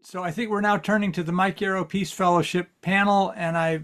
So I think we're now turning to the Mike Yarrow Peace Fellowship panel, and I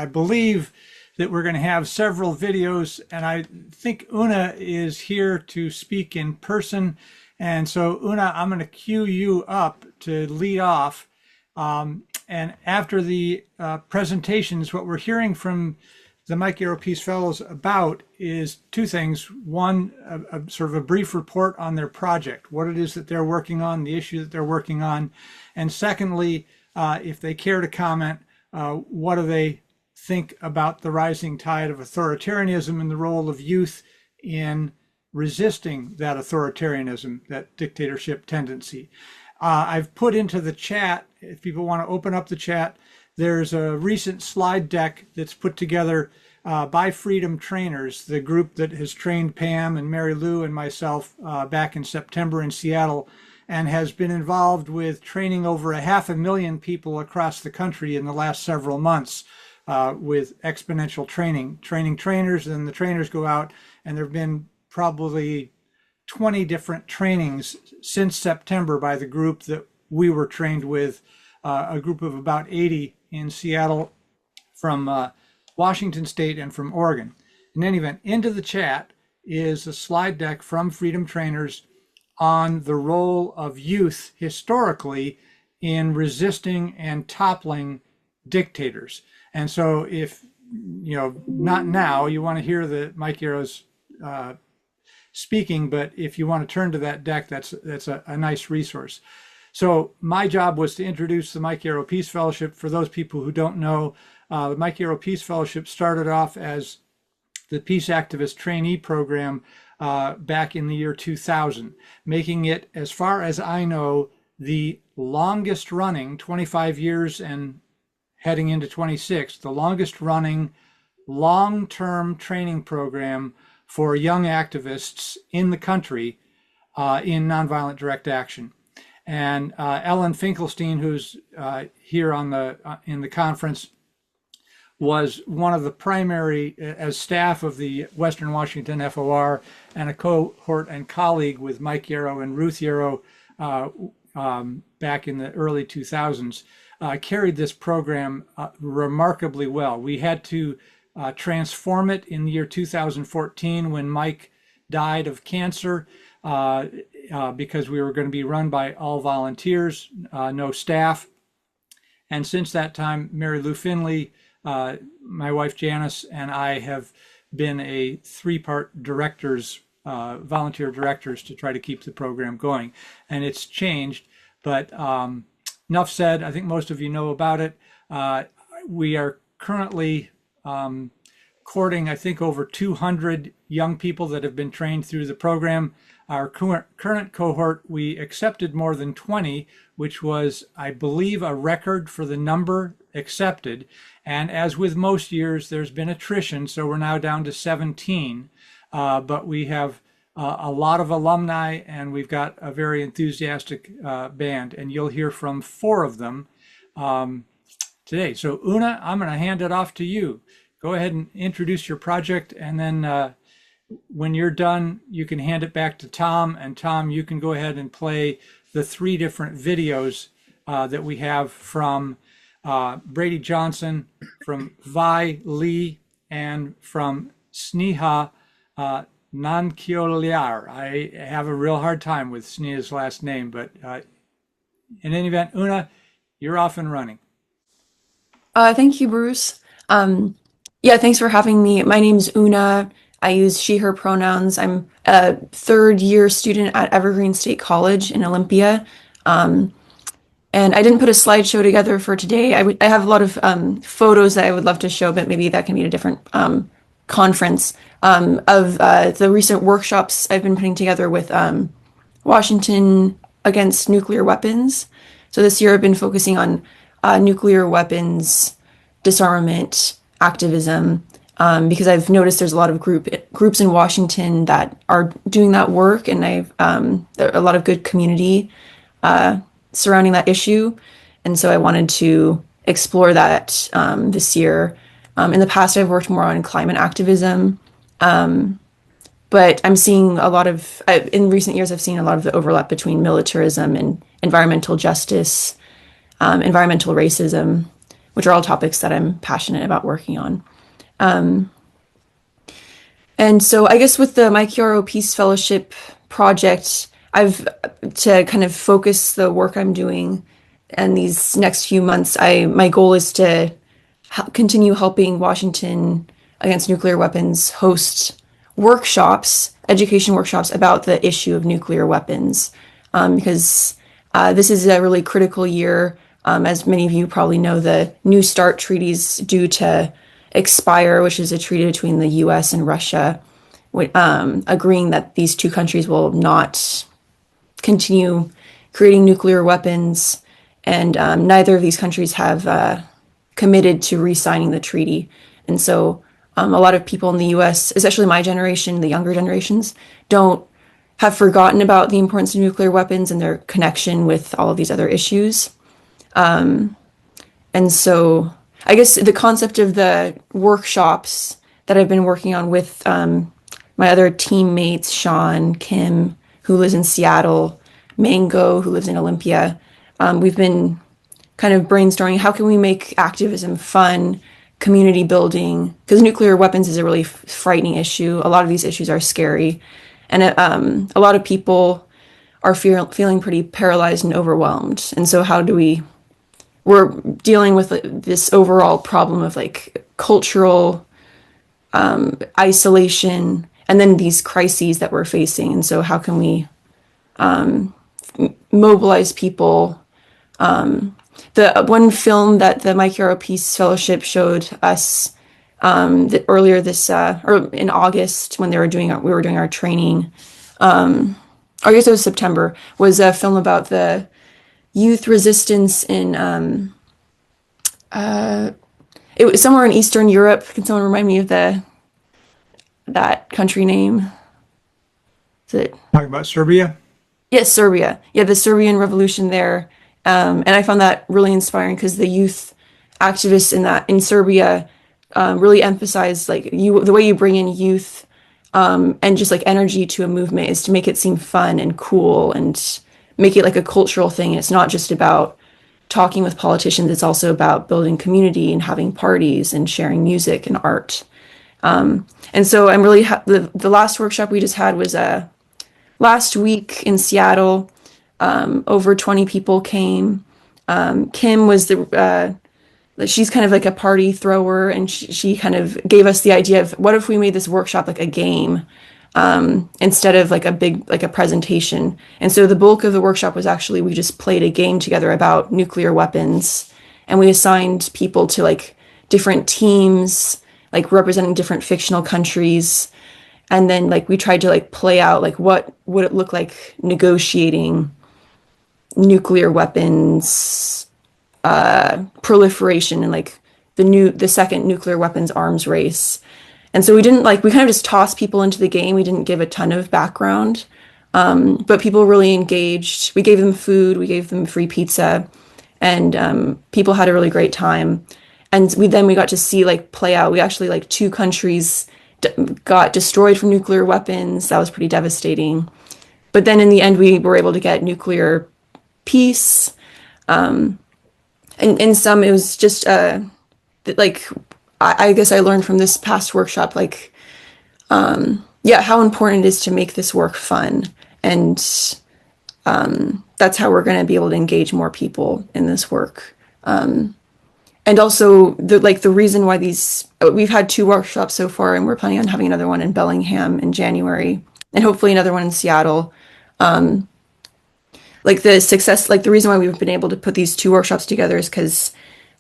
believe that we're going to have several videos, and I think Una is here to speak in person. And so Una, I'm going to cue you up to lead off. And after the presentations, what we're hearing from the Mike Yarrow Peace Fellows about is two things. One, a sort of a brief report on their project, what it is that they're working on, the issue that they're working on. And secondly, if they care to comment, what do they think about the rising tide of authoritarianism and the role of youth in resisting that authoritarianism, that dictatorship tendency. I've put into the chat, if people want to open up the chat, there's a recent slide deck that's put together by Freedom Trainers, the group that has trained Pam and Mary Lou and myself back in September in Seattle, and has been involved with training over 500,000 people across the country in the last several months with exponential training, training trainers, and the trainers go out, and there have been probably 20 different trainings since September by the group that we were trained with, a group of about 80 in Seattle from Washington State and from Oregon. In any event, into the chat is a slide deck from Freedom Trainers on the role of youth historically in resisting and toppling dictators. And so if, not now, you want to hear the Mike Yarrow's speaking, but if you want to turn to that deck, that's a nice resource. So my job was to introduce the Mike Yarrow Peace Fellowship. For those people who don't know, the Mike Yarrow Peace Fellowship started off as the Peace Activist Trainee Program back in the year 2000, making it, as far as I know, the longest running, 25 years and heading into 26, the longest running long-term training program for young activists in the country in nonviolent direct action. And Ellen Finkelstein, who's here on in the conference, was one of the primary, as staff of the Western Washington FOR, and a cohort and colleague with Mike Yarrow and Ruth Yarrow back in the early 2000s, carried this program remarkably well. We had to transform it in the year 2014 when Mike died of cancer, because we were going to be run by all volunteers, no staff. And since that time, Mary Lou Finley, my wife Janice, and I have been a three-part directors, volunteer directors, to try to keep the program going. And it's changed, but enough said. I think most of you know about it. We are currently courting, I think, over 200 young people that have been trained through the program. Our current cohort, we accepted more than 20, which was, I believe, a record for the number accepted. And as with most years, there's been attrition, so we're now down to 17. But we have a lot of alumni, and we've got a very enthusiastic band, and you'll hear from 4 of them today. So Una, I'm going to hand it off to you. Go ahead and introduce your project, and then when you're done, you can hand it back to Tom, and Tom, you can go ahead and play the 3 different videos that we have from Brady Johnson, from Vi Lee, and from Sneha Nankyoliar. I have a real hard time with Sneha's last name, but in any event, Una, you're off and running. Thank you, Bruce. Yeah, thanks for having me. My name's Una. I use she, her pronouns. I'm a 3rd-year student at Evergreen State College in Olympia. And I didn't put a slideshow together for today. I have a lot of photos that I would love to show, but maybe that can be a different conference of the recent workshops I've been putting together with Washington against nuclear weapons. So this year I've been focusing on nuclear weapons, disarmament, activism, because I've noticed there's a lot of groups in Washington that are doing that work, and I've a lot of good community surrounding that issue, and so I wanted to explore that this year. In the past, I've worked more on climate activism, but but I'm seeing a lot of, in recent years, I've seen a lot of the overlap between militarism and environmental justice, environmental racism, which are all topics that I'm passionate about working on. And so I guess with the My Chiaro Peace Fellowship project, I've to kind of focus the work I'm doing and these next few months, my goal is to continue helping Washington Against Nuclear Weapons host workshops, education workshops about the issue of nuclear weapons, because this is a really critical year. As many of you probably know, the New START treaty is due to expire, which is a treaty between the U.S. and Russia, agreeing that these two countries will not continue creating nuclear weapons, and neither of these countries have committed to re-signing the treaty. And so a lot of people in the US, especially my generation, the younger generations, don't have forgotten about the importance of nuclear weapons and their connection with all of these other issues. And so I guess the concept of the workshops that I've been working on with my other teammates, Sean, Kim, who lives in Seattle, Mango, who lives in Olympia, we've been kind of brainstorming how can we make activism fun, community building, because nuclear weapons is a really frightening issue. A lot of these issues are scary, and a lot of people are feeling pretty paralyzed and overwhelmed. And so we're dealing with this overall problem of like cultural isolation, and then these crises that we're facing. And so how can we mobilize people? The one film that the My Chiaro Peace Fellowship showed us earlier this or in August when we were doing our training, I guess it was September, was a film about the youth resistance in it was somewhere in Eastern Europe. Can someone remind me of that country name? Is it Talking about Serbia? Yes, Serbia. Yeah, the Serbian revolution there. And I found that really inspiring because the youth activists in Serbia really emphasize like the way you bring in youth and just like energy to a movement is to make it seem fun and cool and make it like a cultural thing. It's not just about talking with politicians. It's also about building community and having parties and sharing music and art. And so I'm really the last workshop we just had was last week in Seattle. Over 20 people came. Kim was she's kind of like a party thrower, and she kind of gave us the idea of what if we made this workshop like a game instead of like a presentation. And so the bulk of the workshop was actually we just played a game together about nuclear weapons, and we assigned people to like different teams, like representing different fictional countries. And then like we tried to like play out like what would it look like negotiating nuclear weapons proliferation and like the second nuclear weapons arms race. And so we kind of just tossed people into the game. We didn't give a ton of background, but people really engaged. We gave them food, we gave them free pizza, and people had a really great time. And we got to see like play out. We actually like two countries got destroyed from nuclear weapons. That was pretty devastating. But then in the end, we were able to get nuclear peace. And in some, it was just like I guess I learned from this past workshop, like how important it is to make this work fun, and that's how we're going to be able to engage more people in this work. And also the reason why we've had 2 workshops so far, and we're planning on having another one in Bellingham in January, and hopefully another one in Seattle. The reason why we've been able to put these 2 workshops together is because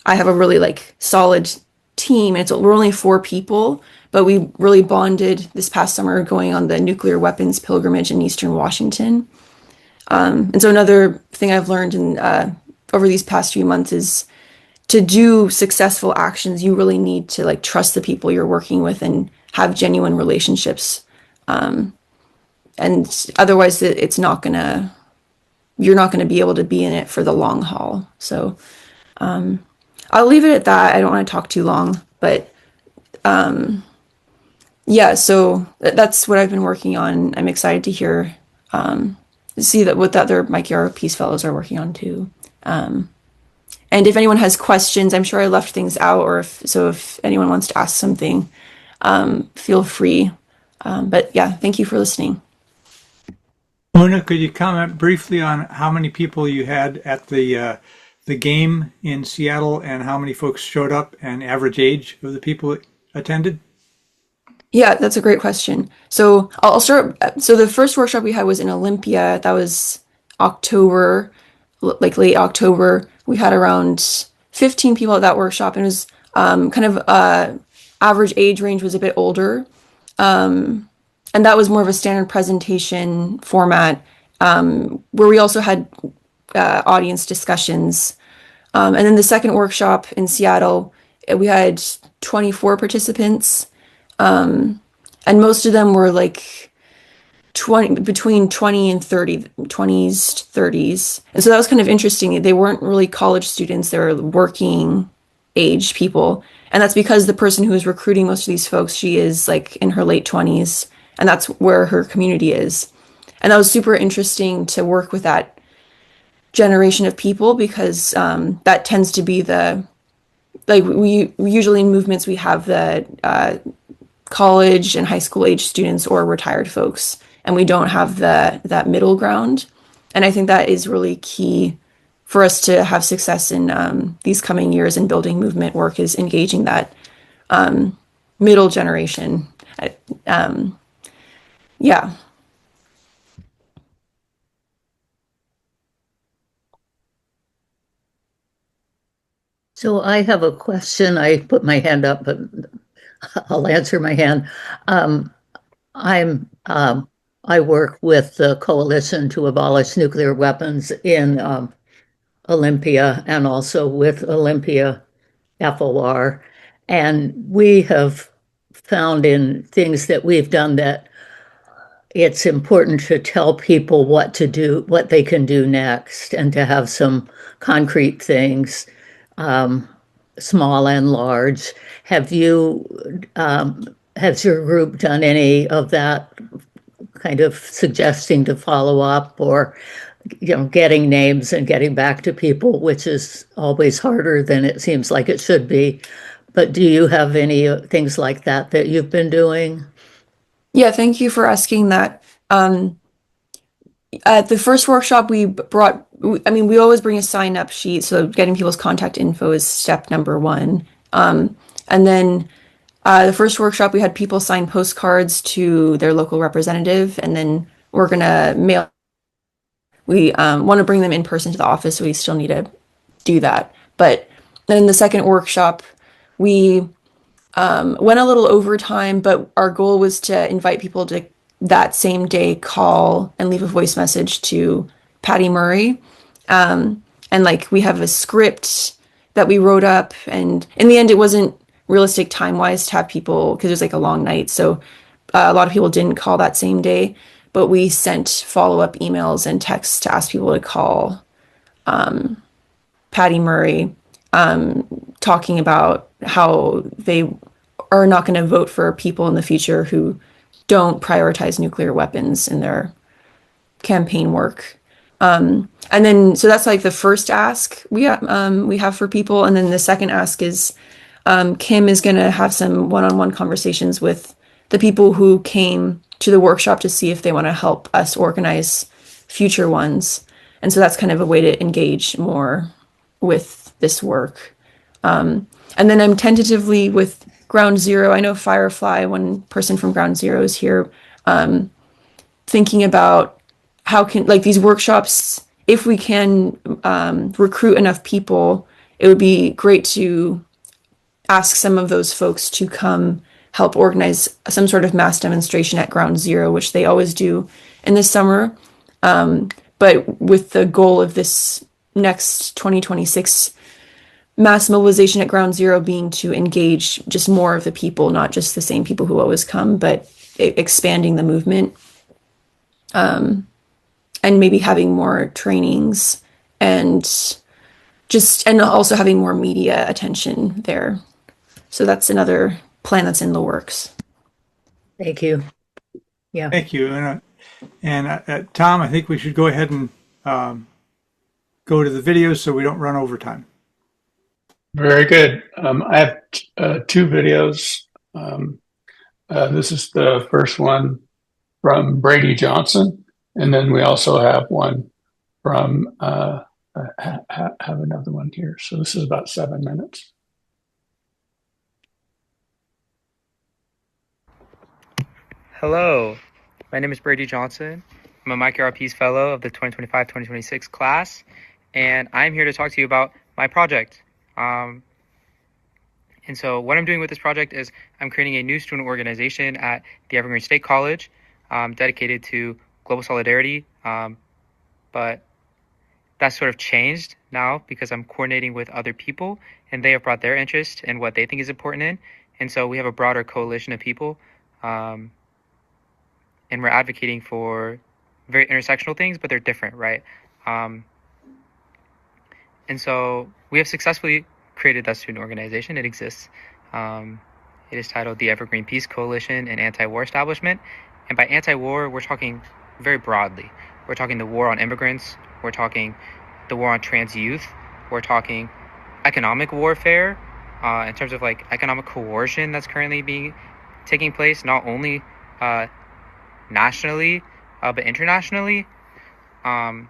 I have a really like solid team. We're only 4 people, but we really bonded this past summer going on the nuclear weapons pilgrimage in Eastern Washington. And so another thing I've learned over these past few months is to do successful actions, you really need to like trust the people you're working with and have genuine relationships. And otherwise you're not gonna be able to be in it for the long haul. So I'll leave it at that. I don't want to talk too long, but Yeah, so that's what I've been working on. I'm excited to hear, see that what the other Mike Yarrow Peace Fellows are working on too. And if anyone has questions, I'm sure I left things out, or if anyone wants to ask something, feel free. But yeah, thank you for listening. Una, could you comment briefly on how many people you had at the game in Seattle and how many folks showed up and average age of the people that attended? Yeah, that's a great question. So I'll start. So the first workshop we had was in Olympia. That was October, like late October. We had around 15 people at that workshop, and it was kind of average age range was a bit older. And that was more of a standard presentation format, where we also had audience discussions. And then the second workshop in Seattle, we had 24 participants, and most of them were like 20, between 20 and 30, 20s, 30s. And so that was kind of interesting. They weren't really college students, they were working age people. And that's because the person who is recruiting most of these folks, she is like in her late 20s, and that's where her community is. And that was super interesting to work with that generation of people because that tends to be the like we usually in movements we have the college and high school age students or retired folks, and we don't have that middle ground. And I think that is really key for us to have success in these coming years in building movement work is engaging that middle generation. Um, yeah. So I have a question. I put my hand up, but I'll answer my hand. Um, I'm I work with the Coalition to Abolish Nuclear Weapons in Olympia and also with Olympia FOR. And we have found in things that we've done that it's important to tell people what to do, what they can do next, and to have some concrete things, um, small and large. Have you, has your group done any of that kind of suggesting to follow up or, getting names and getting back to people, which is always harder than it seems like it should be. But do you have any things like that that you've been doing? Yeah, thank you for asking that. At the first workshop, I mean, we always bring a sign up sheet, so getting people's contact info is step number one. And then the first workshop, we had people sign postcards to their local representative, and then we're gonna mail. We want to bring them in person to the office, so we still need to do that. But then the second workshop, we went a little overtime, but our goal was to invite people to that same day call and leave a voice message to Patty Murray. And like we have a script that we wrote up, and in the end, it wasn't realistic time wise to have people because it was like a long night. So a lot of people didn't call that same day, but we sent follow up emails and texts to ask people to call Patty Murray, talking about how they are not going to vote for people in the future who don't prioritize nuclear weapons in their campaign work. And then, so that's like the first ask we have for people. And then the second ask is Kim is going to have some one-on-one conversations with the people who came to the workshop to see if they want to help us organize future ones. And so that's kind of a way to engage more with this work. And then I'm tentatively with Ground Zero. I know Firefly, one person from Ground Zero is here, thinking about how can, like these workshops, if we can recruit enough people, it would be great to ask some of those folks to come help organize some sort of mass demonstration at Ground Zero, which they always do in the summer. But with the goal of this next 2026 mass mobilization at Ground Zero being to engage just more of the people, not just the same people who always come, but expanding the movement, and maybe having more trainings and and also having more media attention there. So that's another plan that's in the works. Thank you. Yeah. Thank you. Tom, I think we should go ahead and go to the videos so we don't run over time. Very good. I have two videos. This is the first one from Brady Johnson, and then we also have one from have another one here. So this is about 7 minutes. Hello, my name is Brady Johnson. I'm a MYPF fellow of the 2025-2026 class, and I'm here to talk to you about my project. And so what I'm doing with this project is I'm creating a new student organization at the Evergreen State College dedicated to global solidarity, but that's sort of changed now because I'm coordinating with other people and they have brought their interest and what they think is important in. And so we have a broader coalition of people and we're advocating for very intersectional things, but they're different, right? And so we have successfully created that student organization. It exists. It is titled the Evergreen Peace Coalition and Anti-War Establishment. And by anti-war, we're talking very broadly. We're talking the war on immigrants. We're talking the war on trans youth. We're talking economic warfare in terms of like economic coercion that's currently taking place, not only nationally, but internationally. And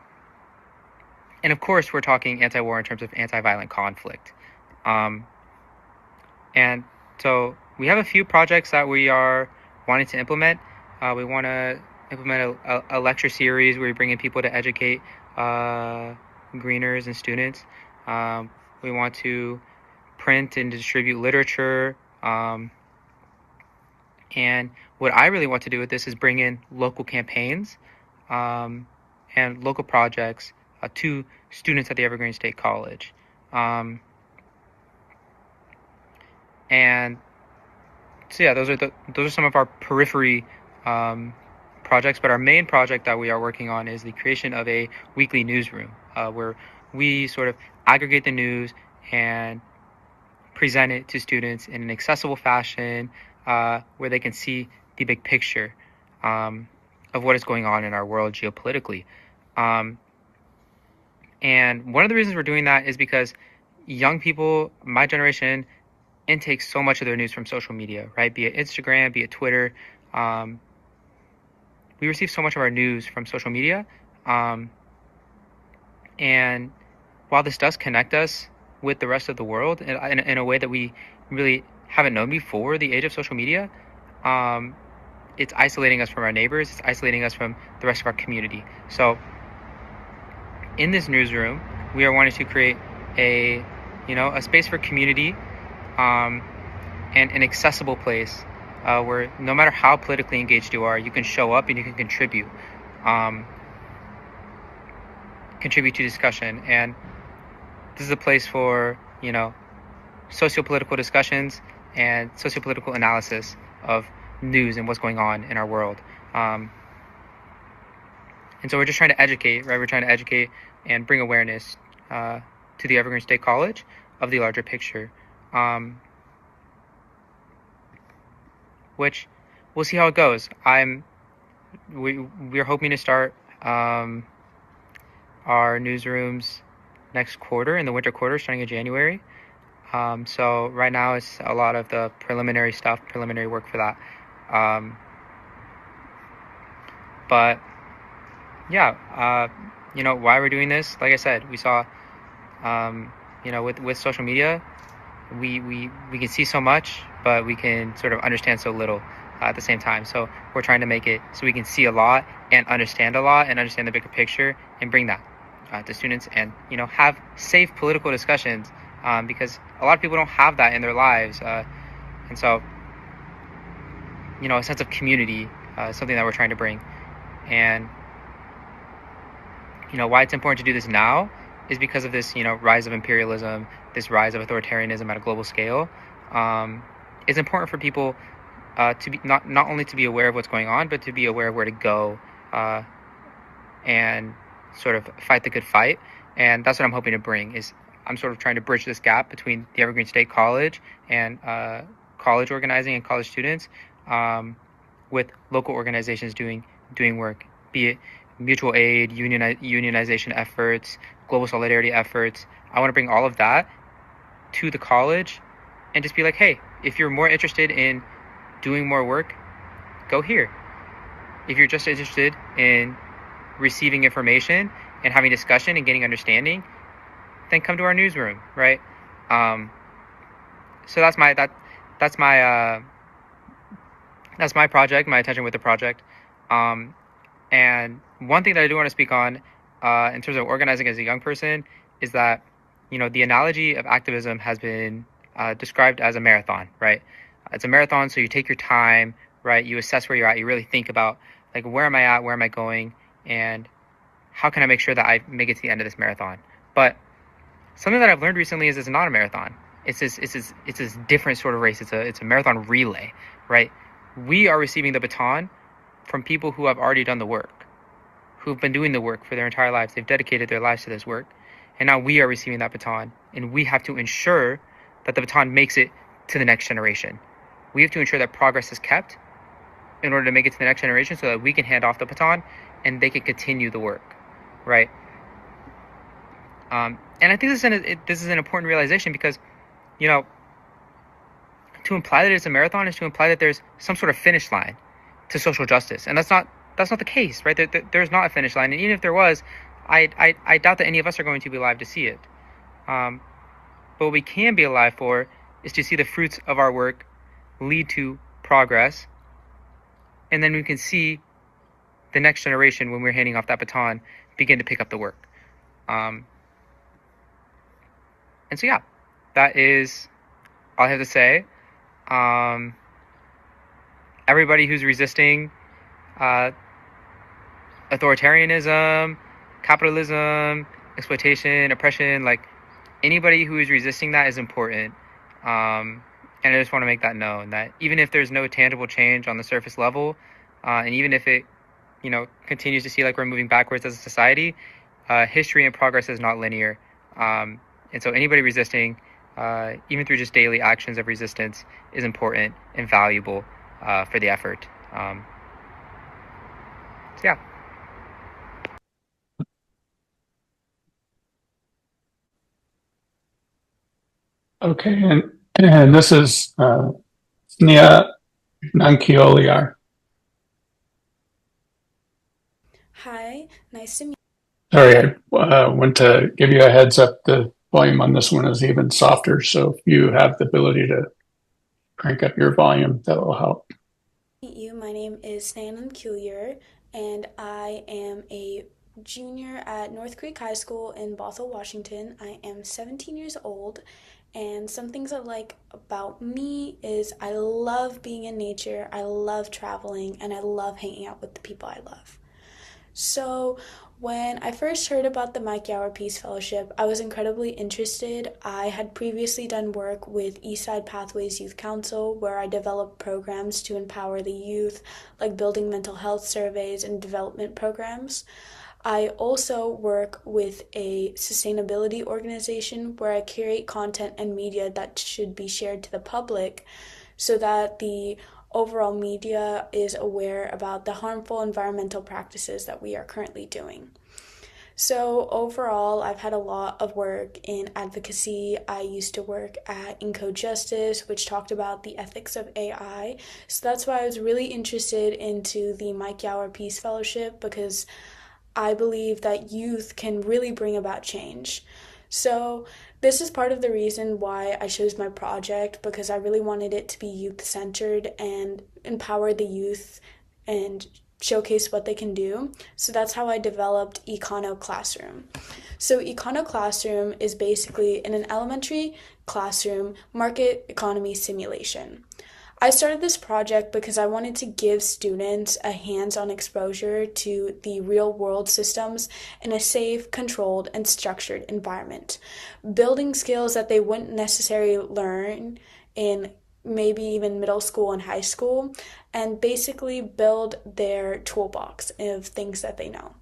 of course, we're talking anti-war in terms of anti-violent conflict. And so we have a few projects that we are wanting to implement. We want to implement a lecture series where we bring in people to educate greeners and students. We want to print and distribute literature. And what I really want to do with this is bring in local campaigns and local projects to students at the Evergreen State College. And so yeah, those are some of our periphery projects, but our main project that we are working on is the creation of a weekly newsroom where we sort of aggregate the news and present it to students in an accessible fashion where they can see the big picture of what is going on in our world geopolitically. And one of the reasons we're doing that is because young people, my generation, intake so much of their news from social media, right? Be it Instagram, be it Twitter. We receive so much of our news from social media. And while this does connect us with the rest of the world in a way that we really haven't known before the age of social media, it's isolating us from our neighbors. It's isolating us from the rest of our community. So in this newsroom, we are wanting to create a space for community and an accessible place where no matter how politically engaged you are, you can show up and you can contribute to discussion. And this is a place for, socio-political discussions and socio-political analysis of news and what's going on in our world. And so we're just trying to educate, right? We're trying to educate and bring awareness to the Evergreen State College of the larger picture. Which we'll see how it goes. We're hoping to start our newsrooms next quarter, in the winter quarter, starting in January. So right now it's a lot of the preliminary work for that. But yeah, why we're doing this, like I said, we saw, with social media, we can see so much, but we can sort of understand so little at the same time. So we're trying to make it so we can see a lot and understand a lot and understand the bigger picture and bring that to students and, have safe political discussions because a lot of people don't have that in their lives. And so, a sense of community is something that we're trying to bring. And, why it's important to do this now is because of this, rise of imperialism, this rise of authoritarianism at a global scale. It's important for people to be not only to be aware of what's going on, but to be aware of where to go and sort of fight the good fight. And that's what I'm hoping to bring. Is I'm sort of trying to bridge this gap between the Evergreen State College and college organizing and college students, with local organizations doing work, be it mutual aid, unionization efforts, global solidarity efforts. I want to bring all of that to the college and just be like, hey, if you're more interested in doing more work, go here. If you're just interested in receiving information and having discussion and getting understanding, then come to our newsroom, right? So that's my project, my attention with the project. And one thing that I do want to speak on in terms of organizing as a young person is that, the analogy of activism has been described as a marathon, right? It's a marathon, so you take your time, right? You assess where you're at. You really think about, like, where am I at? Where am I going? And how can I make sure that I make it to the end of this marathon? But something that I've learned recently is it's not a marathon. It's this different sort of race. It's a marathon relay, right? We are receiving the baton from people who have already done the work, who've been doing the work for their entire lives. They've dedicated their lives to this work. And now we are receiving that baton, and we have to ensure that the baton makes it to the next generation. We have to ensure that progress is kept in order to make it to the next generation so that we can hand off the baton and they can continue the work, right? And I think this is an important realization because, to imply that it's a marathon is to imply that there's some sort of finish line to social justice, and that's not the case, right? There's not a finish line, and even if there was, I doubt that any of us are going to be alive to see it. But what we can be alive for is to see the fruits of our work lead to progress, and then we can see the next generation, when we're handing off that baton, begin to pick up the work. And so, yeah, that is all I have to say. Everybody who's resisting authoritarianism, capitalism, exploitation, oppression, like, anybody who is resisting that is important. And I just want to make that known, that even if there's no tangible change on the surface level, and even if it, continues to see like we're moving backwards as a society, history and progress is not linear. And so anybody resisting, even through just daily actions of resistance, is important and valuable for the effort. So yeah. Okay, and this is Sneha Nankioliar. Hi, nice to meet Sorry, I went to give you a heads up. The volume on this one is even softer, so if you have the ability to crank up your volume, that will help. you. My name is Sneha Kulier, and I am a junior at North Creek High School in Bothell, Washington. I am 17 years old, and some things I like about me is I love being in nature, I love traveling, and I love hanging out with the people I love. So, when I first heard about the Mike Gower Peace Fellowship, I was incredibly interested. I had previously done work with Eastside Pathways Youth Council, where I developed programs to empower the youth, like building mental health surveys and development programs. I also work with a sustainability organization where I curate content and media that should be shared to the public so that the overall media is aware about the harmful environmental practices that we are currently doing. So overall, I've had a lot of work in advocacy. I used to work at Encode Justice, which talked about the ethics of AI. So that's why I was really interested into the Mike Gower Peace Fellowship, because I believe that youth can really bring about change. So this is part of the reason why I chose my project, because I really wanted it to be youth-centered and empower the youth and showcase what they can do. So that's how I developed Econo Classroom. So Econo Classroom is basically, in an elementary classroom, market economy simulation. I started this project because I wanted to give students a hands-on exposure to the real-world systems in a safe, controlled, and structured environment, building skills that they wouldn't necessarily learn in maybe even middle school and high school, and basically build their toolbox of things that they know.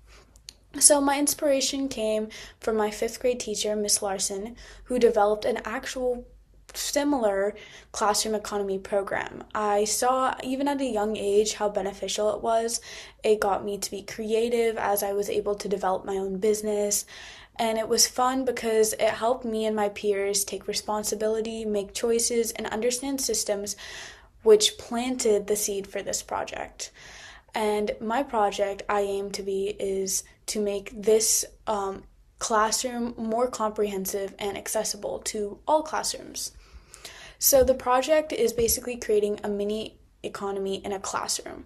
So my inspiration came from my 5th grade teacher, Miss Larson, who developed an actual similar classroom economy program. I saw, even at a young age, how beneficial it was. It got me to be creative as I was able to develop my own business. And it was fun because it helped me and my peers take responsibility, make choices, and understand systems, which planted the seed for this project. And my project, I aim to be, is to make this classroom more comprehensive and accessible to all classrooms. So the project is basically creating a mini economy in a classroom.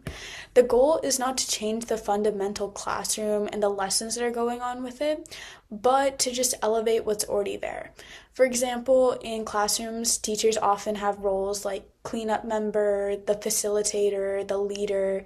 The goal is not to change the fundamental classroom and the lessons that are going on with it, but to just elevate what's already there. For example, in classrooms, teachers often have roles like cleanup member, the facilitator, the leader,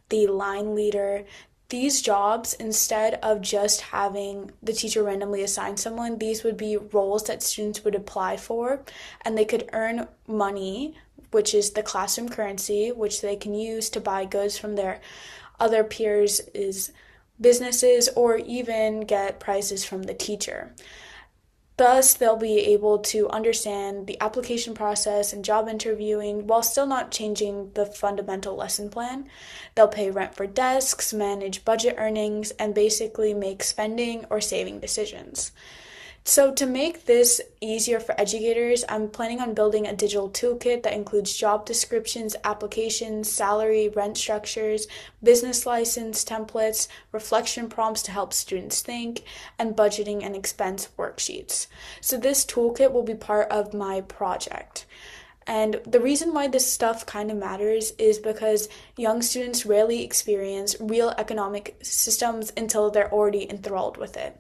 the line leader. These jobs, instead of just having the teacher randomly assign someone, these would be roles that students would apply for, and they could earn money, which is the classroom currency, which they can use to buy goods from their other peers' businesses, or even get prizes from the teacher. Thus, they'll be able to understand the application process and job interviewing while still not changing the fundamental lesson plan. They'll pay rent for desks, manage budget earnings, and basically make spending or saving decisions. So to make this easier for educators, I'm planning on building a digital toolkit that includes job descriptions, applications, salary, rent structures, business license templates, reflection prompts to help students think, and budgeting and expense worksheets. So this toolkit will be part of my project. And the reason why this stuff kind of matters is because young students rarely experience real economic systems until they're already enthralled with it.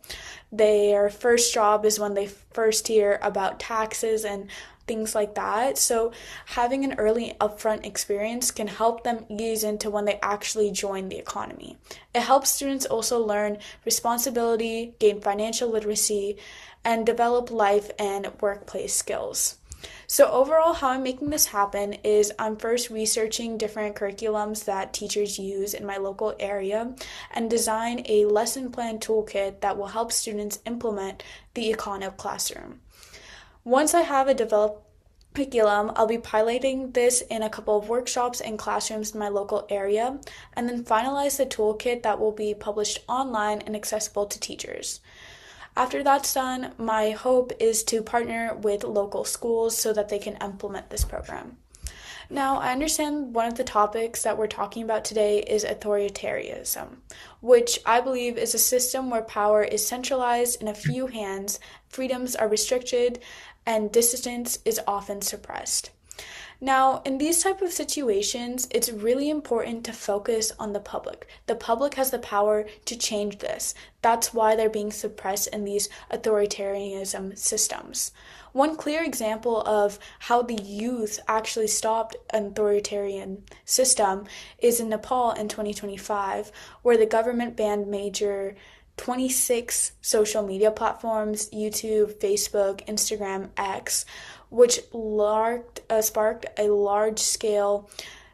Their first job is when they first hear about taxes and things like that. So having an early upfront experience can help them ease into when they actually join the economy. It helps students also learn responsibility, gain financial literacy, and develop life and workplace skills. So overall, how I'm making this happen is I'm first researching different curriculums that teachers use in my local area and design a lesson plan toolkit that will help students implement the Econo classroom. Once I have a developed curriculum, I'll be piloting this in a couple of workshops and classrooms in my local area, and then finalize the toolkit that will be published online and accessible to teachers. After that's done, my hope is to partner with local schools so that they can implement this program. Now, I understand one of the topics that we're talking about today is authoritarianism, which I believe is a system where power is centralized in a few hands, freedoms are restricted, and dissent is often suppressed. Now, in these type of situations, it's really important to focus on the public. The public has the power to change this. That's why they're being suppressed in these authoritarianism systems. One clear example of how the youth actually stopped an authoritarian system is in Nepal in 2025, where the government banned major 26 social media platforms, YouTube, Facebook, Instagram, X, which sparked a large-scale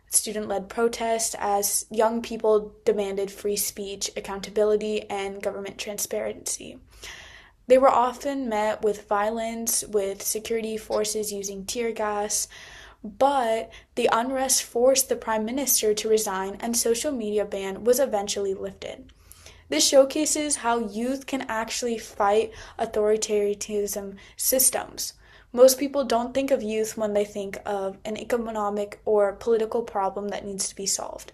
student-led protest as young people demanded free speech, accountability, and government transparency. They were often met with violence, with security forces using tear gas, but the unrest forced the prime minister to resign and social media ban was eventually lifted. This showcases how youth can actually fight authoritarianism systems. Most people don't think of youth when they think of an economic or political problem that needs to be solved.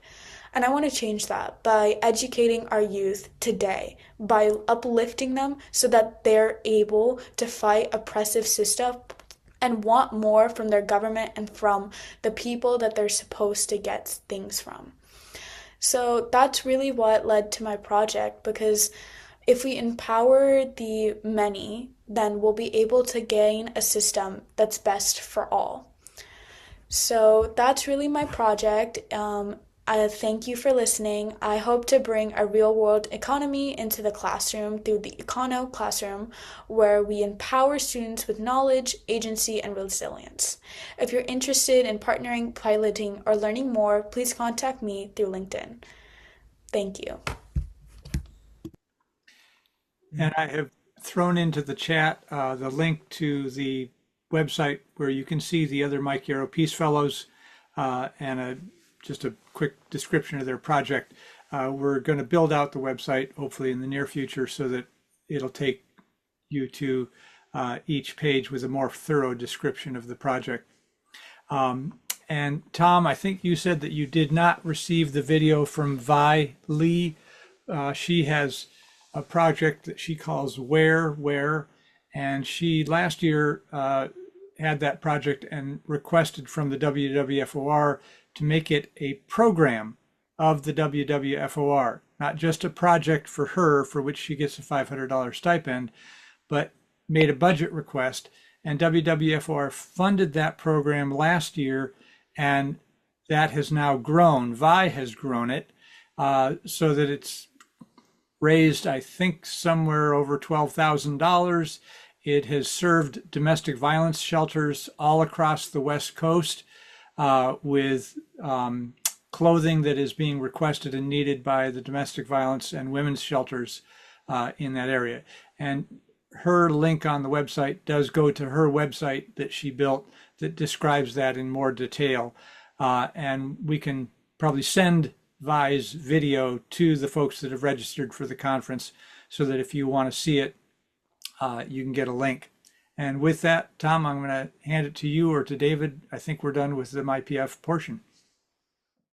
And I want to change that by educating our youth today, by uplifting them so that they're able to fight oppressive systems and want more from their government and from the people that they're supposed to get things from. So that's really what led to my project, because if we empower the many, then we'll be able to gain a system that's best for all. So that's really my project. I thank you for listening. I hope to bring a real-world economy into the classroom through the Econo classroom, where we empower students with knowledge, agency, and resilience. If you're interested in partnering, piloting, or learning more, please contact me through LinkedIn. Thank you. And I have thrown into the chat the link to the website where you can see the other Mike Yarrow Peace Fellows and just a quick description of their project. We're going to build out the website hopefully in the near future so that it'll take you to each page with a more thorough description of the project. And Tom, I think you said that you did not receive the video from Vi Lee. She has a project that she calls Where, and she last year had that project and requested from the WWFOR to make it a program of the WWFOR, not just a project for her for which she gets a $500 stipend, but made a budget request, and WWFOR funded that program last year, and that has now grown. Vi has grown it so that it's raised, I think, somewhere over $12,000. It has served domestic violence shelters all across the West Coast with clothing that is being requested and needed by the domestic violence and women's shelters in that area. And her link on the website does go to her website that she built that describes that in more detail. And we can probably send Vi's video to the folks that have registered for the conference so that if you want to see it, you can get a link. And with that, Tom, I'm going to hand it to you or to David. I think we're done with the MYPF portion.